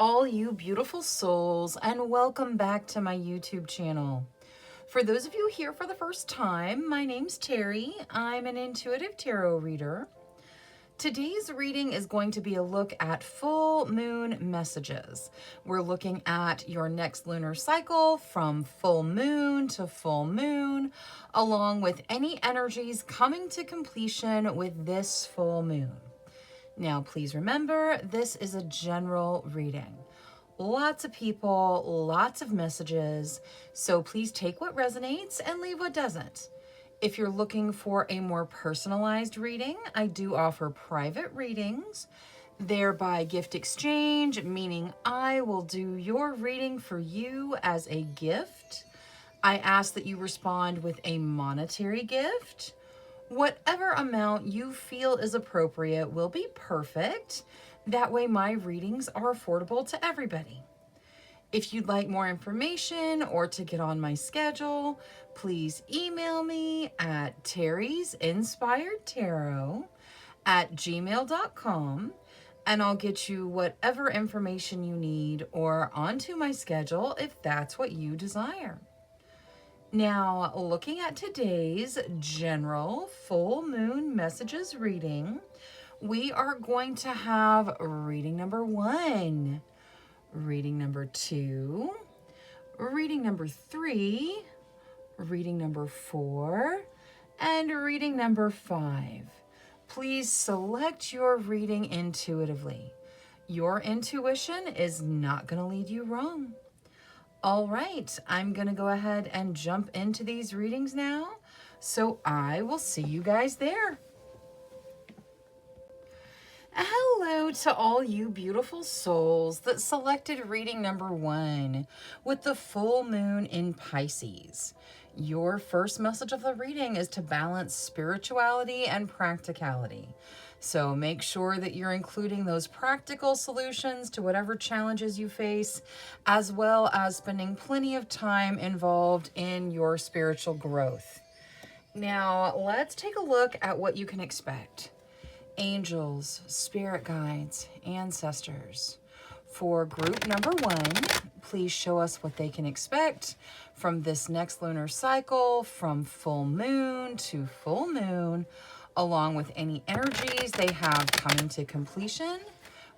all you beautiful souls, and welcome back to my YouTube channel. For those of you here for the first time, my name's Cheri. I'm an intuitive tarot reader. Today's reading is going to be a look at full moon messages. We're looking at your next lunar cycle from full moon to full moon, along with any energies coming to completion with this full moon. Now, please remember, this is a general reading. Lots of people, lots of messages, so please take what resonates and leave what doesn't. If you're looking for a more personalized reading, I do offer private readings. They're by gift exchange, meaning I will do your reading for you as a gift. I ask that you respond with a monetary gift. Whatever amount you feel is appropriate will be perfect. That way my readings are affordable to everybody. If you'd like more information or to get on my schedule, please email me at terrysinspiredtarot@gmail.com and I'll get you whatever information you need or onto my schedule if that's what you desire. Now, looking at today's general full moon messages reading, we are going to have reading number 1, reading number 2, reading number 3, reading number 4, and reading number 5. Please select your reading intuitively. Your intuition is not going to lead you wrong. All right, I'm going to go ahead and jump into these readings now, so I will see you guys there. Hello to all you beautiful souls that selected reading number 1 with the full moon in Pisces. Your first message of the reading is to balance spirituality and practicality. So make sure that you're including those practical solutions to whatever challenges you face, as well as spending plenty of time involved in your spiritual growth. Now, let's take a look at what you can expect. Angels, spirit guides, ancestors. For group number 1, please show us what they can expect from this next lunar cycle, from full moon to full moon, along with any energies they have coming to completion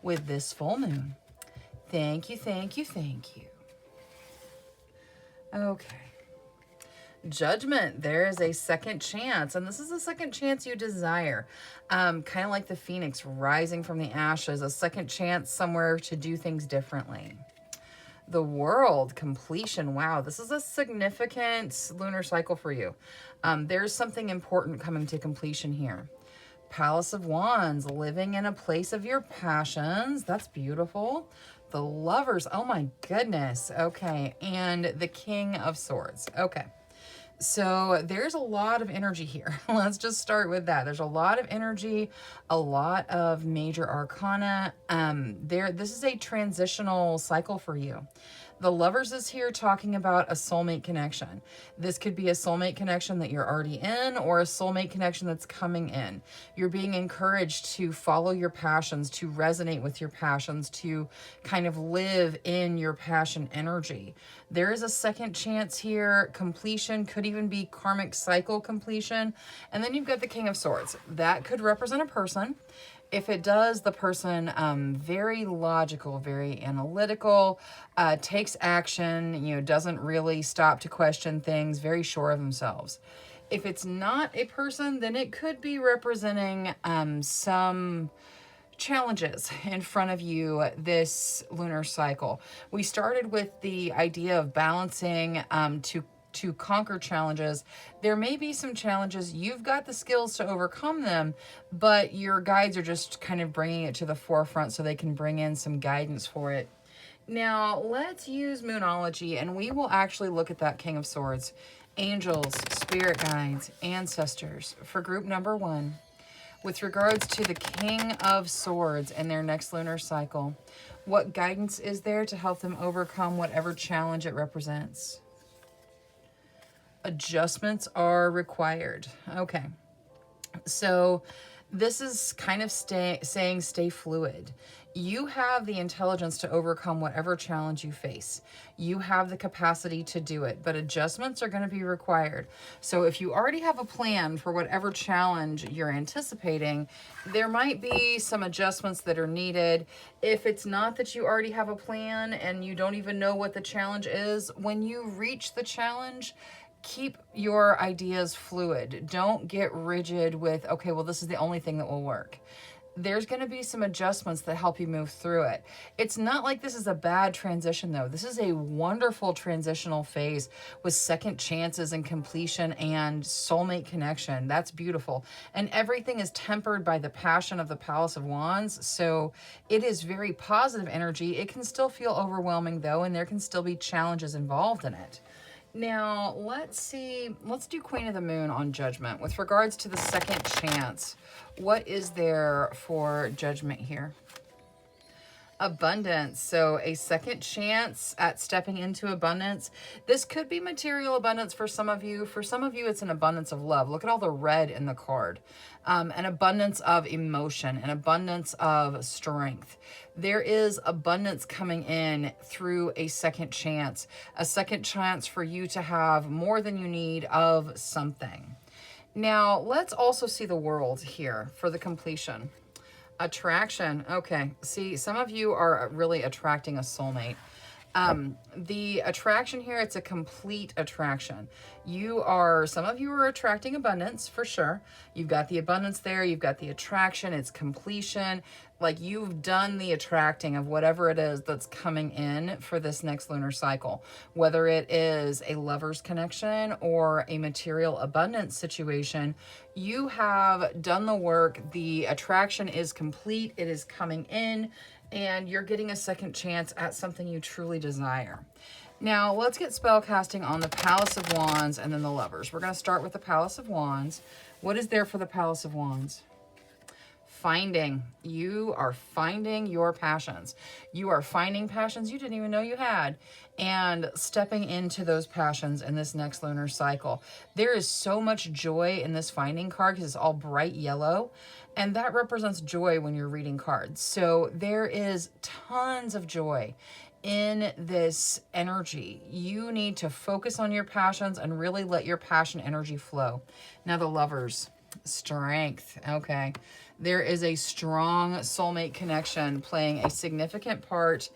with this full moon. Thank you, thank you, thank you. Okay. Judgment, there is a second chance, and this is a second chance you desire. Kind of like the phoenix rising from the ashes, a second chance somewhere to do things differently. The world, completion. Wow, this is a significant lunar cycle for you. There's something important coming to completion here. Palace of Wands, living in a place of your passions. That's beautiful. The Lovers, oh my goodness. Okay, and the King of Swords. Okay. So there's a lot of energy here. Let's just start with that. There's a lot of energy, a lot of major arcana. This is a transitional cycle for you. The Lovers is here talking about a soulmate connection. This could be a soulmate connection that you're already in or a soulmate connection that's coming in. You're being encouraged to follow your passions, to resonate with your passions, to kind of live in your passion energy. There is a second chance here. Completion could even be karmic cycle completion. And then you've got the King of Swords. That could represent a person. If it does, the person, very logical, very analytical, takes action, doesn't really stop to question things, very sure of themselves. If it's not a person, then it could be representing some challenges in front of you this lunar cycle. We started with the idea of balancing to conquer challenges. There may be some challenges. You've got the skills to overcome them, but your guides are just kind of bringing it to the forefront so they can bring in some guidance for it. Now, let's use Moonology, and we will actually look at that King of Swords. Angels, spirit guides, ancestors for group number 1. With regards to the King of Swords and their next lunar cycle, what guidance is there to help them overcome whatever challenge it represents? Adjustments are required. Okay. So This is kind of saying stay fluid. You have the intelligence to overcome whatever challenge you face. You have the capacity to do it, but adjustments are going to be required. So if you already have a plan for whatever challenge you're anticipating, there might be some adjustments that are needed. If it's not that you already have a plan and you don't even know what the challenge is, when you reach the challenge, keep your ideas fluid. Don't get rigid with, okay, well, this is the only thing that will work. There's going to be some adjustments that help you move through it. It's not like this is a bad transition, though. This is a wonderful transitional phase with second chances and completion and soulmate connection. That's beautiful. And everything is tempered by the passion of the Palace of Wands. So it is very positive energy. It can still feel overwhelming, though, and there can still be challenges involved in it. Now, let's see. Let's do Queen of the Moon on Judgment. With regards to the second chance, what is there for Judgment here? Abundance. So a second chance at stepping into abundance. This could be material abundance for some of you. For some of you, it's an abundance of love. Look at all the red in the card. An abundance of emotion, an abundance of strength. There is abundance coming in through a second chance for you to have more than you need of something. Now, let's also see the world here for the completion. Attraction. Okay. See, some of you are really attracting a soulmate. The attraction here, it's a complete attraction. Some of you are attracting abundance for sure. You've got the abundance there. You've got the attraction. It's completion. Like you've done the attracting of whatever it is that's coming in for this next lunar cycle, whether it is a lover's connection or a material abundance situation. You have done the work. The attraction is complete. It is coming in. And you're getting a second chance at something you truly desire. Now, let's get spell casting on the Palace of Wands and then the Lovers. We're going to start with the Palace of Wands. What is there for the Palace of Wands? Finding. You are finding your passions. You are finding passions you didn't even know you had and stepping into those passions in this next lunar cycle. There is so much joy in this finding card because it's all bright yellow. And that represents joy when you're reading cards. So there is tons of joy in this energy. You need to focus on your passions and really let your passion energy flow. Now the Lovers. Strength. Okay. There is a strong soulmate connection playing a significant part.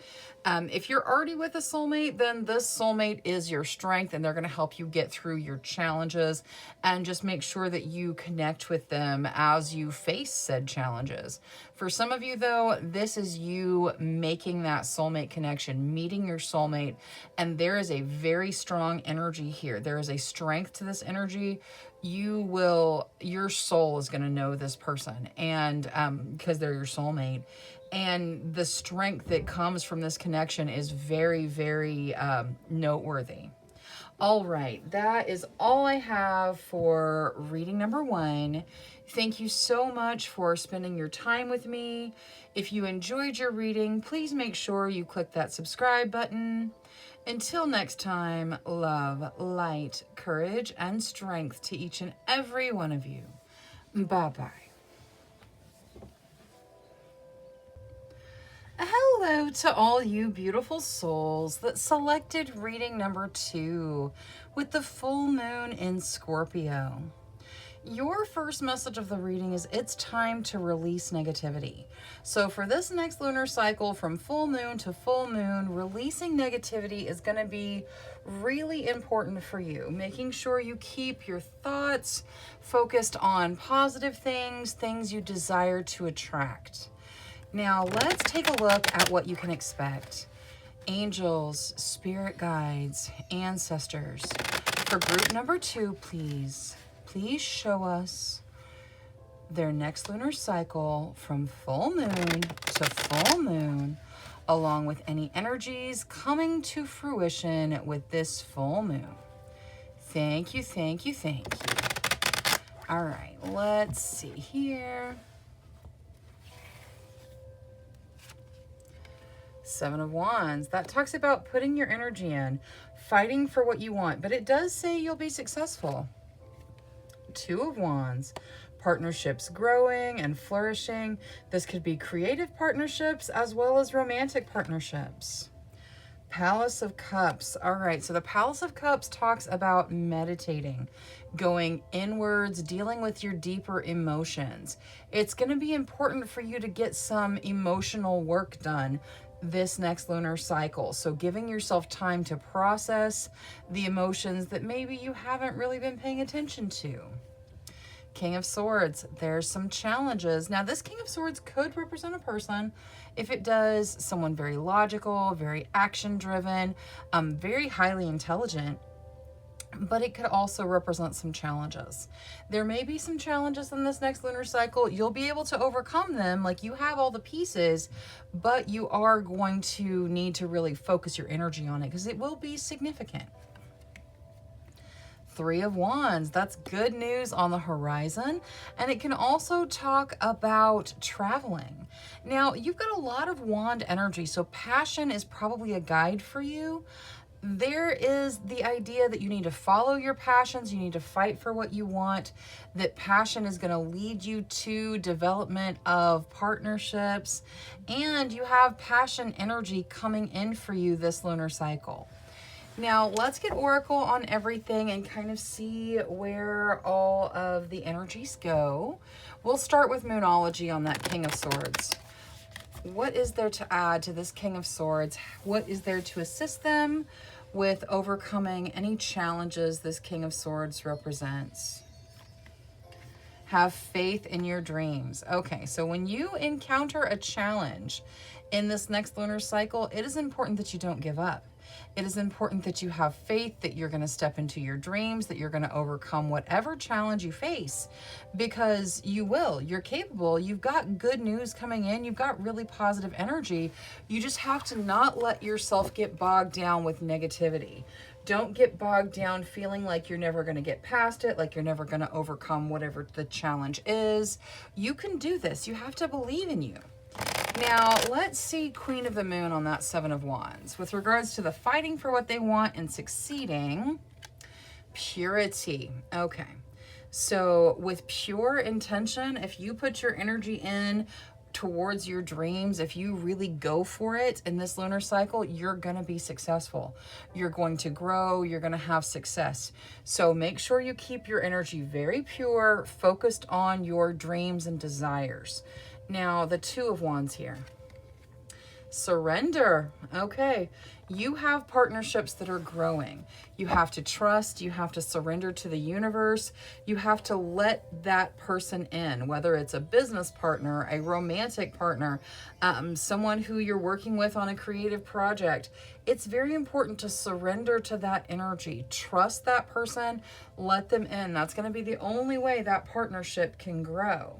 If you're already with a soulmate, then this soulmate is your strength and they're going to help you get through your challenges and just make sure that you connect with them as you face said challenges. For some of you, though, this is you making that soulmate connection, meeting your soulmate, and there is a very strong energy here. There is a strength to this energy. Your soul is going to know this person, and because they're your soulmate. And the strength that comes from this connection is very, very noteworthy. All right, that is all I have for reading number 1. Thank you so much for spending your time with me. If you enjoyed your reading, please make sure you click that subscribe button. Until next time, love, light, courage, and strength to each and every one of you. Bye-bye. Hello to all you beautiful souls that selected reading number 2 with the full moon in Scorpio. Your first message of the reading is it's time to release negativity. So for this next lunar cycle from full moon to full moon, releasing negativity is going to be really important for you. Making sure you keep your thoughts focused on positive things, things you desire to attract. Now, let's take a look at what you can expect. Angels, spirit guides, ancestors. For group number 2, please show us their next lunar cycle from full moon to full moon, along with any energies coming to fruition with this full moon. Thank you, thank you, thank you. All right, let's see here. 7 of Wands. That talks about putting your energy in, fighting for what you want, but it does say you'll be successful. 2 of Wands. partnerships growing and flourishing. This could be creative partnerships as well as romantic partnerships. Palace of Cups. All right, so the Palace of Cups talks about meditating, going inwards, dealing with your deeper emotions. It's going to be important for you to get some emotional work done this next lunar cycle. So giving yourself time to process the emotions that maybe you haven't really been paying attention to. King of Swords, there's some challenges. Now, this King of Swords could represent a person. If it does, someone very logical, very action-driven, very highly intelligent, but it could also represent some challenges. There may be some challenges in this next lunar cycle. You'll be able to overcome them, like you have all the pieces, but you are going to need to really focus your energy on it because it will be significant. Three of Wands, that's good news on the horizon, and it can also talk about traveling. Now, you've got a lot of wand energy, so passion is probably a guide for you. There is the idea that you need to follow your passions, you need to fight for what you want, that passion is going to lead you to development of partnerships, and you have passion energy coming in for you this lunar cycle. Now, let's get Oracle on everything and kind of see where all of the energies go. We'll start with Moonology on that King of Swords. What is there to add to this King of Swords? What is there to assist them with overcoming any challenges this King of Swords represents? Have faith in your dreams. Okay, so when you encounter a challenge in this next lunar cycle, it is important that you don't give up. It is important that you have faith that you're going to step into your dreams, that you're going to overcome whatever challenge you face, because you will. You're capable. You've got good news coming in. You've got really positive energy. You just have to not let yourself get bogged down with negativity. Don't get bogged down feeling like you're never going to get past it, like you're never going to overcome whatever the challenge is. You can do this. You have to believe in you. Now, let's see Queen of the Moon on that Seven of Wands. With regards to the fighting for what they want and succeeding, purity. Okay, so with pure intention, if you put your energy in towards your dreams, if you really go for it in this lunar cycle, you're going to be successful. You're going to grow. You're going to have success. So make sure you keep your energy very pure, focused on your dreams and desires. Now, the Two of Wands here. Surrender. Okay. You have partnerships that are growing. You have to trust. You have to surrender to the universe. You have to let that person in, whether it's a business partner, a romantic partner, someone who you're working with on a creative project. It's very important to surrender to that energy. Trust that person. Let them in. That's going to be the only way that partnership can grow.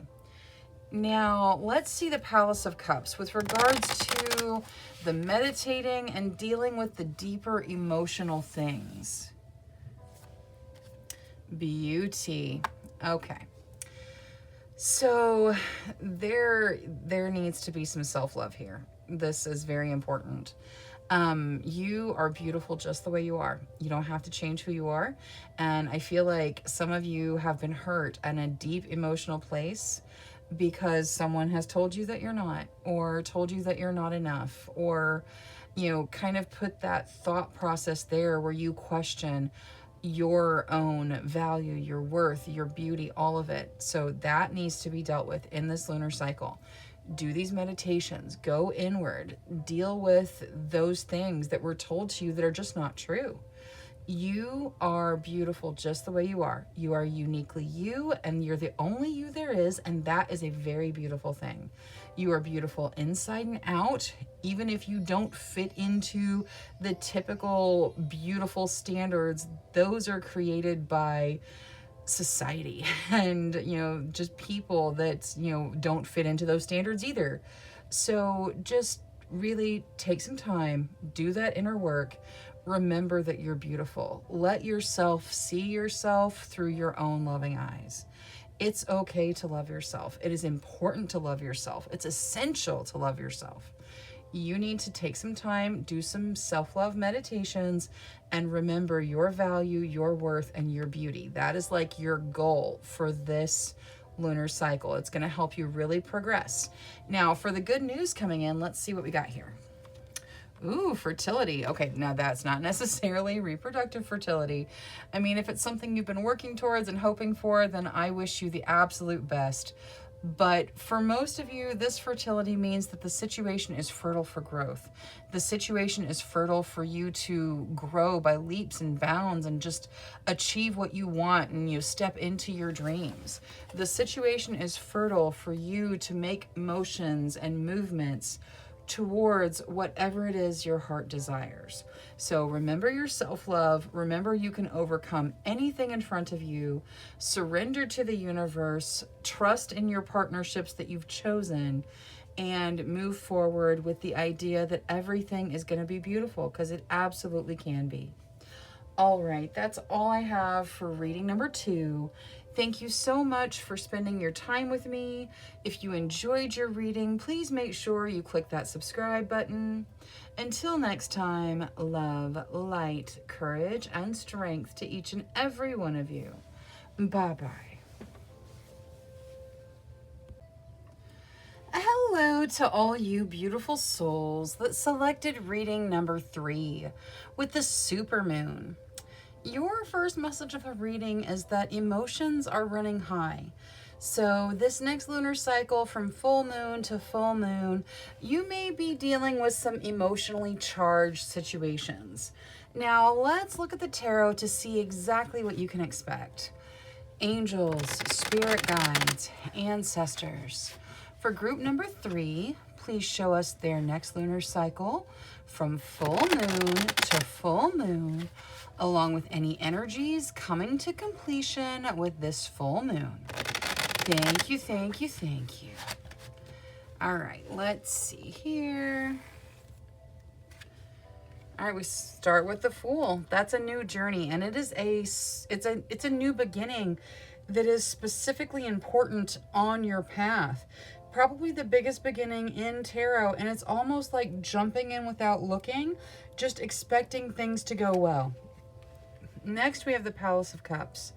Now, let's see the Palace of Cups with regards to the meditating and dealing with the deeper emotional things. Beauty. Okay. So there needs to be some self-love here. This is very important. You are beautiful just the way you are. You don't have to change who you are. And I feel like some of you have been hurt in a deep emotional place because someone has told you that you're not, or told you that you're not enough, or, you know, kind of put that thought process there where you question your own value, your worth, your beauty, all of it. So that needs to be dealt with in this lunar cycle. Do these meditations, go inward, deal with those things that were told to you that are just not true. You are beautiful just the way you are. You are uniquely you, and you're the only you there is, and that is a very beautiful thing. You are beautiful inside and out, even if you don't fit into the typical beautiful standards. Those are created by society and, you know, just people that, you know, don't fit into those standards either. So just really take some time, do that inner work. Remember that you're beautiful. Let yourself see yourself through your own loving eyes. It's okay to love yourself. It is important to love yourself. It's essential to love yourself. You need to take some time, do some self-love meditations, and remember your value, your worth, and your beauty. That is like your goal for this lunar cycle. It's going to help you really progress. Now, for the good news coming in, let's see what we got here. Ooh, fertility. Okay, now that's not necessarily reproductive fertility. I mean, if it's something you've been working towards and hoping for, then I wish you the absolute best. But for most of you, this fertility means that the situation is fertile for growth. The situation is fertile for you to grow by leaps and bounds and just achieve what you want, and you step into your dreams. The situation is fertile for you to make motions and movements towards whatever it is your heart desires. So remember your self-love. Remember you can overcome anything in front of you. Surrender to the universe. Trust in your partnerships that you've chosen, and move forward with the idea that everything is going to be beautiful, because it absolutely can be. All right, that's all I have for reading number 2. Thank you so much for spending your time with me. If you enjoyed your reading, please make sure you click that subscribe button. Until next time, love, light, courage, and strength to each and every one of you. Bye-bye. Hello to all you beautiful souls that selected reading number 3 with the supermoon. Your first message of the reading is that emotions are running high. So this next lunar cycle, from full moon to full moon, you may be dealing with some emotionally charged situations. Now let's look at the tarot to see exactly what you can expect. Angels, spirit guides, ancestors. For group number 3, please show us their next lunar cycle from full moon to full moon, along with any energies coming to completion with this full moon. Thank you, thank you, thank you. All right, let's see here. All right, we start with the Fool. That's a new journey, and it's a new beginning that is specifically important on your path. Probably the biggest beginning in tarot, and it's almost like jumping in without looking, just expecting things to go well. Next, we have the Palace of Cups.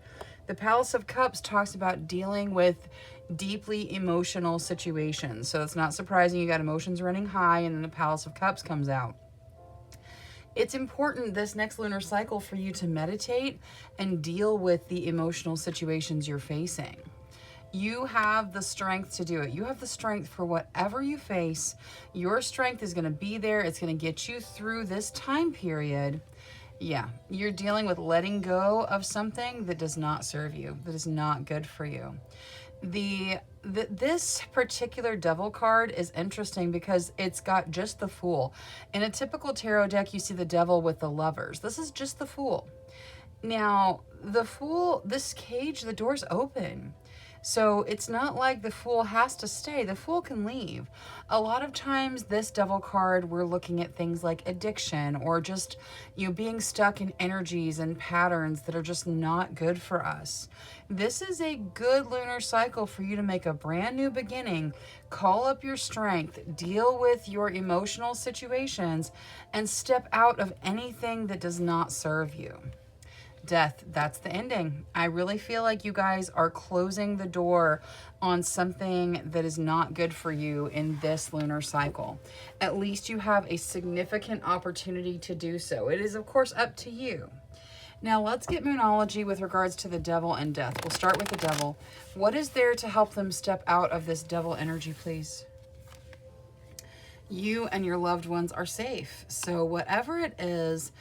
The Palace of Cups talks about dealing with deeply emotional situations. So it's not surprising you got emotions running high, and then the Palace of Cups comes out. It's important this next lunar cycle for you to meditate and deal with the emotional situations you're facing. You have the strength to do it. You have the strength for whatever you face. Your strength is going to be there. It's going to get you through this time period. Yeah, you're dealing with letting go of something that does not serve you, that is not good for you. This particular Devil card is interesting because it's got just the Fool. In a typical tarot deck, you see the Devil with the Lovers. This is just the Fool. Now, the Fool, this cage, the door's open. So it's not like the Fool has to stay. The Fool can leave. A lot of times this Devil card, we're looking at things like addiction, or just, being stuck in energies and patterns that are just not good for us. This is a good lunar cycle for you to make a brand new beginning, call up your strength, deal with your emotional situations, and step out of anything that does not serve you. Death, that's the ending. I really feel like you guys are closing the door on something that is not good for you in this lunar cycle. At least you have a significant opportunity to do so. It is, of course, up to you. Now, let's get Moonology with regards to the Devil and Death. We'll start with the Devil. What is there to help them step out of this Devil energy, please? You and your loved ones are safe. So whatever it is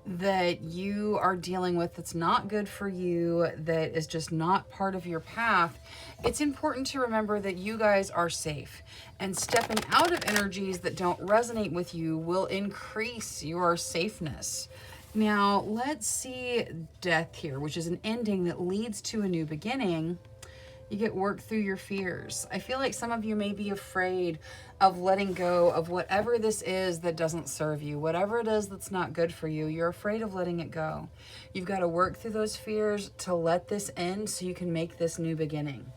that you are dealing with that's not good for you, that is just not part of your path, it's important to remember that you guys are safe. And stepping out of energies that don't resonate with you will increase your safeness. Now, let's see Death here, which is an ending that leads to a new beginning. You get work through your fears. I feel like some of you may be afraid of letting go of whatever this is that doesn't serve you. Whatever it is that's not good for you, you're afraid of letting it go. You've got to work through those fears to let this end so you can make this new beginning.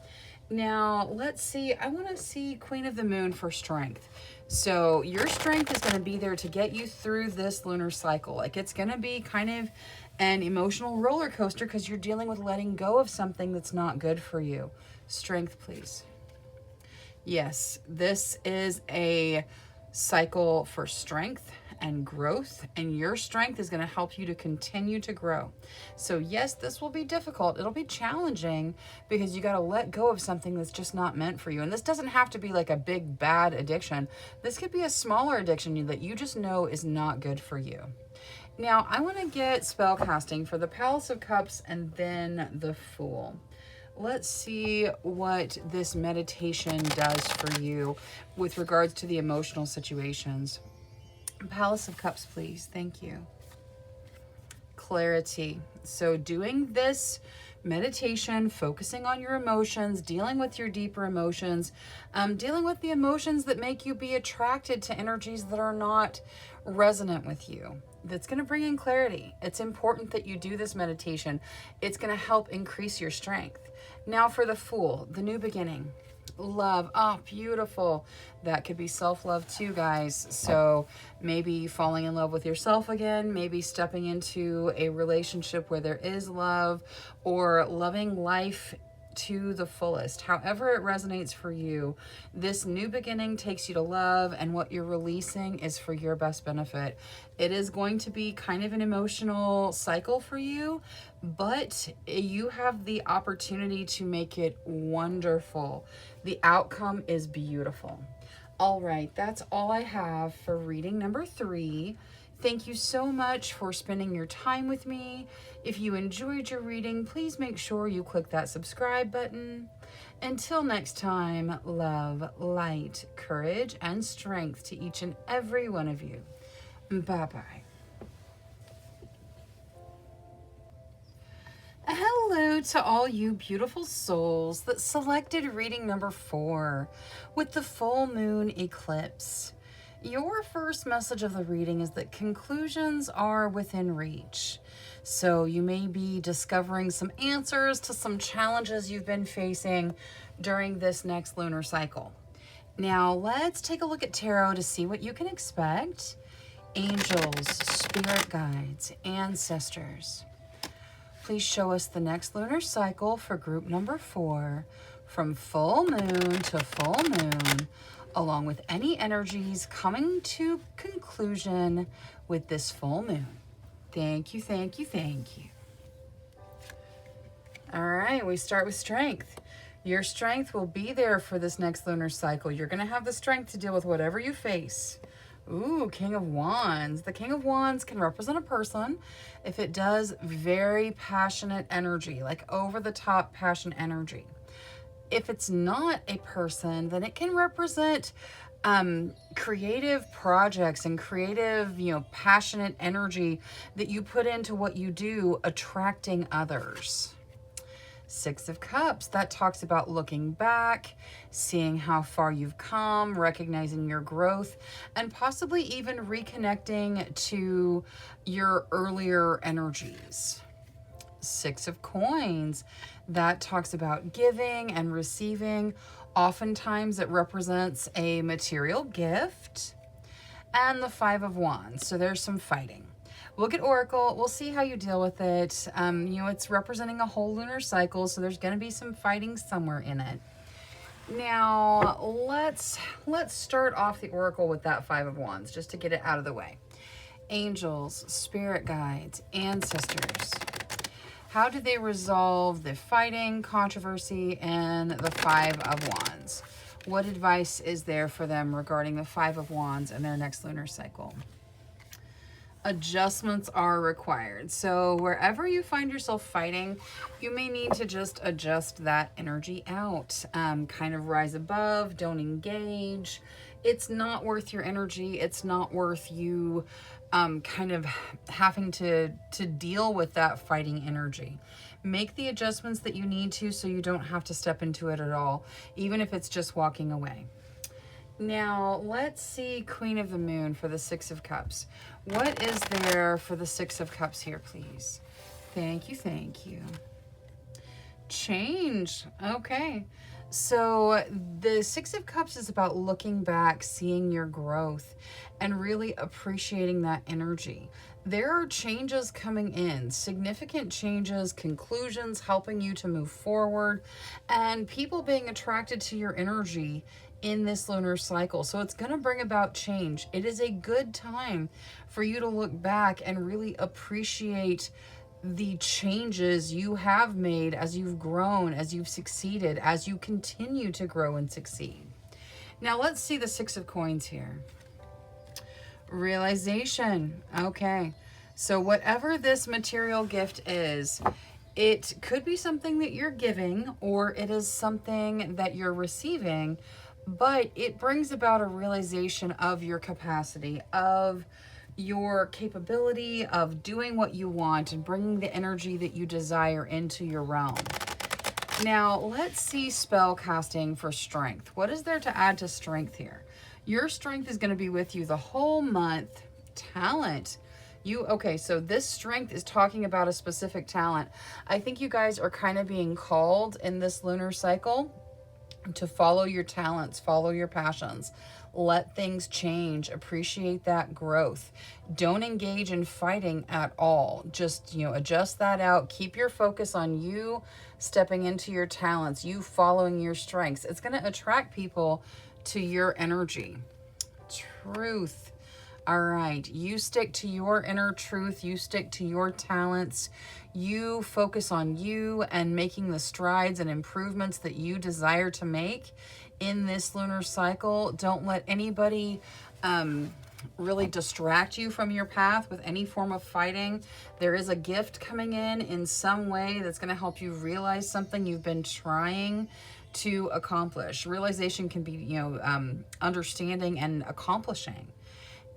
Now, let's see. I want to see Queen of the Moon for strength. So your strength is going to be there to get you through this lunar cycle. Like, it's going to be kind of An emotional roller coaster because you're dealing with letting go of something that's not good for you. Strength, please. Yes, this is a cycle for strength and growth, and your strength is going to help you to continue to grow. So yes, this will be difficult. It'll be challenging because you got to let go of something that's just not meant for you. And this doesn't have to be like a big bad addiction. This could be a smaller addiction that you just know is not good for you. Now, I want to get spell casting for the Palace of Cups and then the Fool. Let's see what this meditation does for you with regards to the emotional situations. Palace of Cups, please. Thank you. Clarity. So doing this meditation, focusing on your emotions, dealing with your deeper emotions, dealing with the emotions that make you be attracted to energies that are not resonant with you. That's going to bring in clarity. It's important that you do this meditation. It's going to help increase your strength. Now for the Fool, the new beginning. Love. Oh, beautiful. That could be self-love too, guys. So maybe falling in love with yourself again, maybe stepping into a relationship where there is love, or loving life to the fullest. However it resonates for you, this new beginning takes you to love, and what you're releasing is for your best benefit. It is going to be kind of an emotional cycle for you, but you have the opportunity to make it wonderful. The outcome is beautiful. All right, that's all I have for reading number 3. Thank you so much for spending your time with me. If you enjoyed your reading, please make sure you click that subscribe button. Until next time, love, light, courage, and strength to each and every one of you. Bye-bye. Hello to all you beautiful souls that selected reading number 4 with the full moon eclipse. Your first message of the reading is that conclusions are within reach. So you may be discovering some answers to some challenges you've been facing during this next lunar cycle. Now let's take a look at tarot to see what you can expect. Angels, spirit guides, ancestors. Please show us the next lunar cycle for group number 4, from full moon to full moon, along with any energies coming to conclusion with this full moon. Thank you, thank you, thank you. All right, we start with strength. Your strength will be there for this next lunar cycle. You're going to have the strength to deal with whatever you face. Ooh, King of Wands. The King of Wands can represent a person if it does very passionate energy, like over-the-top passion energy. If it's not a person, then it can represent creative projects and creative, passionate energy that you put into what you do, attracting others. 6 of Cups, that talks about looking back, seeing how far you've come, recognizing your growth, and possibly even reconnecting to your earlier energies. 6 of Coins, that talks about giving and receiving. Oftentimes it represents a material gift. And the 5 of Wands, so there's some fighting. We'll get Oracle. We'll see how you deal with it. It's representing a whole lunar cycle, so there's going to be some fighting somewhere in it. Now, let's start off the Oracle with that 5 of Wands, just to get it out of the way. Angels, spirit guides, ancestors. How do they resolve the fighting, controversy, and the 5 of Wands? What advice is there for them regarding the 5 of Wands and their next lunar cycle? Adjustments are required. So wherever you find yourself fighting, you may need to just adjust that energy out. Kind of rise above, don't engage. It's not worth your energy. It's not worth you kind of having to deal with that fighting energy. Make the adjustments that you need to so you don't have to step into it at all, even if it's just walking away. Now, let's see Queen of the Moon for the 6 of Cups. What is there for the 6 of Cups here, please? Thank you, thank you. Change. Okay. So the Six of Cups is about looking back, seeing your growth, and really appreciating that energy. There are changes coming in, significant changes, conclusions helping you to move forward, and people being attracted to your energy in this lunar cycle. So it's going to bring about change. It is a good time for you to look back and really appreciate the changes you have made as you've grown, as you've succeeded, as you continue to grow and succeed. Now let's see the Six of Coins here. Realization. Okay. So whatever this material gift is, it could be something that you're giving or it is something that you're receiving, but it brings about a realization of your capacity, of your capability of doing what you want and bringing the energy that you desire into your realm. Now, let's see spell casting for strength. What is there to add to strength here? Your strength is going to be with you the whole month. Talent. Okay, so this strength is talking about a specific talent. I think you guys are kind of being called in this lunar cycle to follow your talents, follow your passions. Let things change. Appreciate that growth. Don't engage in fighting at all. Just, adjust that out. Keep your focus on you stepping into your talents, you following your strengths. It's going to attract people to your energy. Truth. All right. You stick to your inner truth. You stick to your talents. You focus on you and making the strides and improvements that you desire to make in this lunar cycle. Don't let anybody really distract you from your path with any form of fighting. There is a gift coming in some way that's going to help you realize something you've been trying to accomplish. Realization can be, understanding and accomplishing.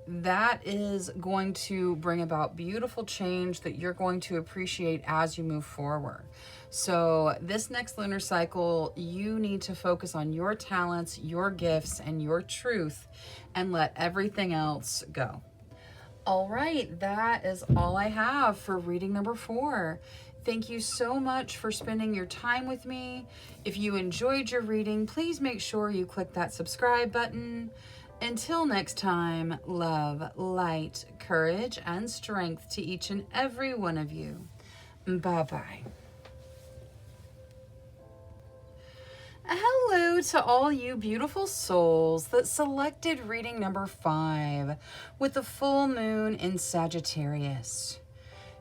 That is going to bring about beautiful change that you're going to appreciate as you move forward. So this next lunar cycle, you need to focus on your talents, your gifts, and your truth, and let everything else go. All right, that is all I have for reading number 4. Thank you so much for spending your time with me. If you enjoyed your reading, please make sure you click that subscribe button. Until next time, love, light, courage, and strength to each and every one of you. Bye-bye. Hello to all you beautiful souls that selected reading number 5 with the full moon in Sagittarius.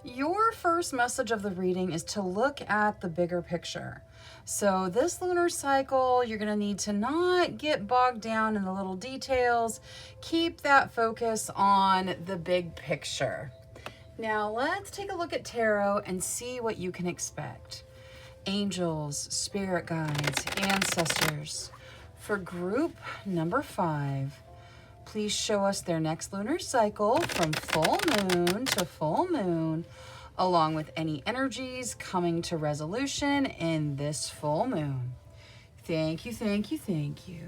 Your first message of the reading is to look at the bigger picture. So this lunar cycle, you're going to need to not get bogged down in the little details. Keep that focus on the big picture. Now let's take a look at tarot and see what you can expect. Angels, spirit guides, ancestors. For group number 5, please show us their next lunar cycle from full moon to full moon, along with any energies coming to resolution in this full moon. Thank you, thank you, thank you.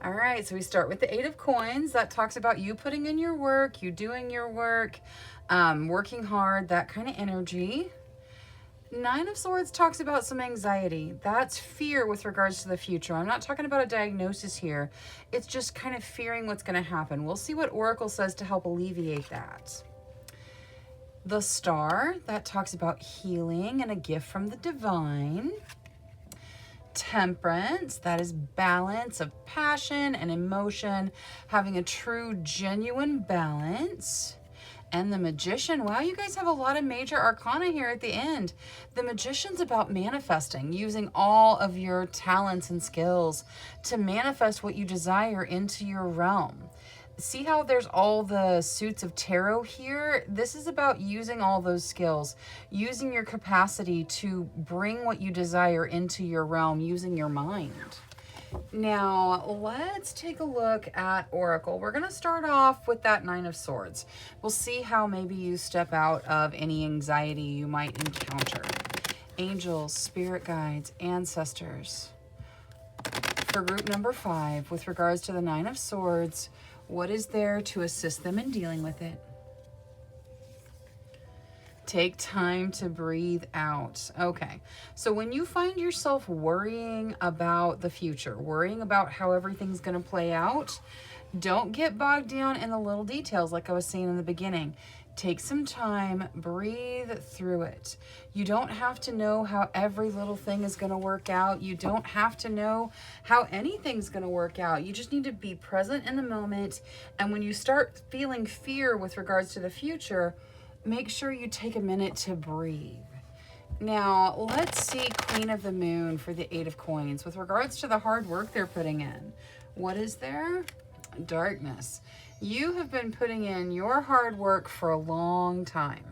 All right, so we start with the 8 of Coins. That talks about you putting in your work, you doing your work, working hard, that kind of energy. 9 of Swords talks about some anxiety. That's fear with regards to the future. I'm not talking about a diagnosis here. It's just kind of fearing what's going to happen. We'll see what Oracle says to help alleviate that. The Star, that talks about healing and a gift from the divine. Temperance, that is balance of passion and emotion, having a true, genuine balance. And the Magician, wow, you guys have a lot of major arcana here at the end. The Magician's about manifesting, using all of your talents and skills to manifest what you desire into your realm. See how there's all the suits of tarot here? This is about using all those skills, using your capacity to bring what you desire into your realm, using your mind. Now, let's take a look at Oracle. We're going to start off with that 9 of Swords. We'll see how maybe you step out of any anxiety you might encounter. Angels, spirit guides, ancestors. For group number 5, with regards to the 9 of Swords, what is there to assist them in dealing with it? Take time to breathe out. Okay. So when you find yourself worrying about the future, worrying about how everything's going to play out, don't get bogged down in the little details like I was saying in the beginning. Take some time, breathe through it. You don't have to know how every little thing is going to work out. You don't have to know how anything's going to work out. You just need to be present in the moment. And when you start feeling fear with regards to the future, make sure you take a minute to breathe. Now, let's see Queen of the Moon for the 8 of Coins. With regards to the hard work they're putting in, what is there? Darkness. You have been putting in your hard work for a long time.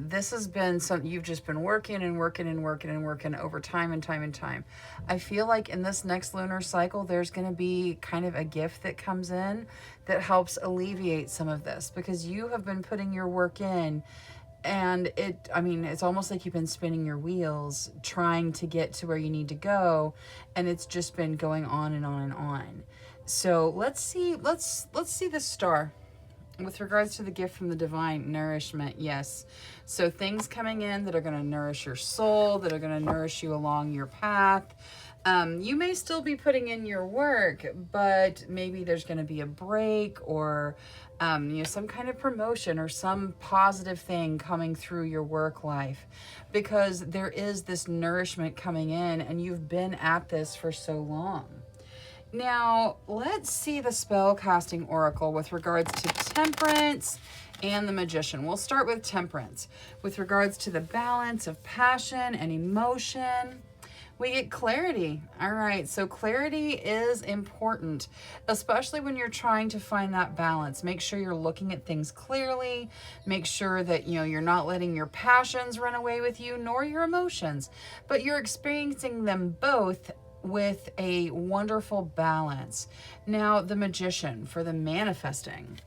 This has been something you've just been working and working and working and working over time and time and time. I feel like in this next lunar cycle, there's going to be kind of a gift that comes in that helps alleviate some of this, because you have been putting your work in, and it's almost like you've been spinning your wheels trying to get to where you need to go, and it's just been going on and on and on. So let's see the star. With regards to the gift from the divine, nourishment, yes. So things coming in that are going to nourish your soul, that are going to nourish you along your path. You may still be putting in your work, but maybe there's going to be a break, or some kind of promotion or some positive thing coming through your work life, because there is this nourishment coming in, and you've been at this for so long. Now, let's see the spell casting oracle with regards to Temperance and the Magician. We'll start with Temperance. With regards to the balance of passion and emotion, we get clarity. All right, so clarity is important, especially when you're trying to find that balance. Make sure you're looking at things clearly. Make sure that you're not letting your passions run away with you, nor your emotions, but you're experiencing them both with a wonderful balance. Now, the Magician for the manifesting.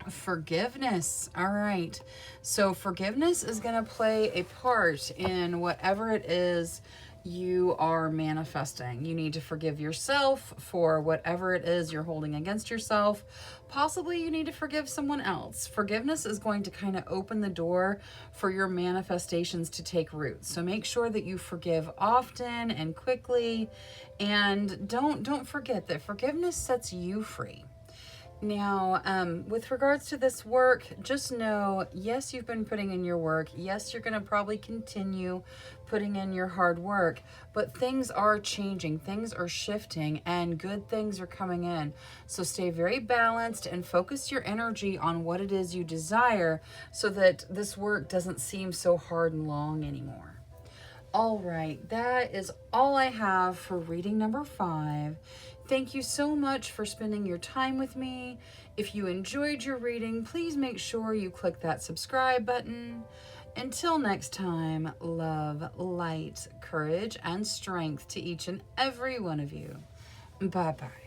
Forgiveness. All right. So forgiveness is going to play a part in whatever it is you are manifesting. You need to forgive yourself for whatever it is you're holding against yourself. Possibly you need to forgive someone else. Forgiveness is going to kind of open the door for your manifestations to take root. So make sure that you forgive often and quickly, and don't forget that forgiveness sets you free. Now, with regards to this work, just know, yes, you've been putting in your work. Yes, you're going to probably continue putting in your hard work, but things are changing, things are shifting, and good things are coming in. So stay very balanced and focus your energy on what it is you desire, so that this work doesn't seem so hard and long anymore. All right, that is all I have for reading number 5. Thank you so much for spending your time with me. If you enjoyed your reading, please make sure you click that subscribe button. Until next time, love, light, courage, and strength to each and every one of you. Bye-bye.